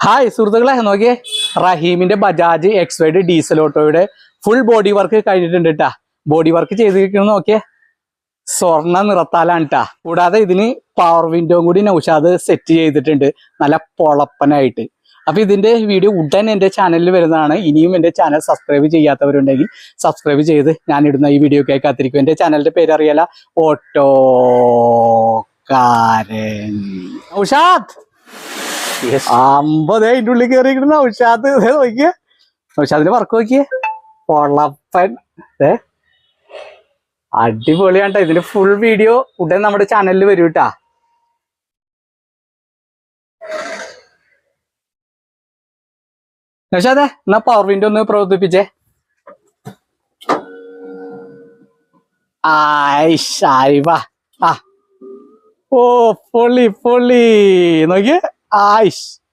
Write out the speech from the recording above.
Hi സുഹൃത്തുക്കളെ നോക്കിയേ റഹീമിന്റെ ബജാജ് എക്സ് ഡീസൽ ഓട്ടോയുടെ ഫുൾ ബോഡി വർക്ക് കഴിഞ്ഞിട്ടുണ്ട് കേട്ടാ. ബോഡി വർക്ക് ചെയ്തിരിക്കുന്നത് നോക്കിയേ സ്വർണ്ണ നിറത്താലാണ് ട്ടാ. കൂടാതെ ഇതിന് പവർ വിൻഡോ കൂടി നൗഷാദ് സെറ്റ് ചെയ്തിട്ടുണ്ട് നല്ല പൊളപ്പനായിട്ട്. അപ്പൊ ഇതിന്റെ വീഡിയോ ഉടൻ എന്റെ ചാനലിൽ വരുന്നതാണ്. ഇനിയും എന്റെ ചാനൽ സബ്സ്ക്രൈബ് ചെയ്യാത്തവരുണ്ടെങ്കിൽ സബ്സ്ക്രൈബ് ചെയ്ത് ഞാൻ ഇടുന്ന ഈ വീഡിയോക്കായി കാത്തിരിക്കും. എന്റെ ചാനലിന്റെ പേര് അറിയാല ഓട്ടോക്കാരൻ നൗഷാദ്. 50 അതിൻ്റെ ഉള്ളിൽ കയറിയിരിക്കുന്ന നൗഷാദ് നോക്കിയേ. നൗഷാദിന്റെ വർക്ക് നോക്കിയേ പൊളപ്പൻ. അടിപൊളിയാണ്ട. ഇതിന്റെ ഫുൾ വീഡിയോ ഉടൻ നമ്മുടെ ചാനലിൽ വരും കേട്ടാ. നൗഷാദേ എന്നാ പവർ വിൻഡോ ഒന്ന് പ്രവർത്തിപ്പിച്ചേ. വാ ആ ഓ പൊള്ളി പൊള്ളി നോക്കിയേ. ആയിഷ്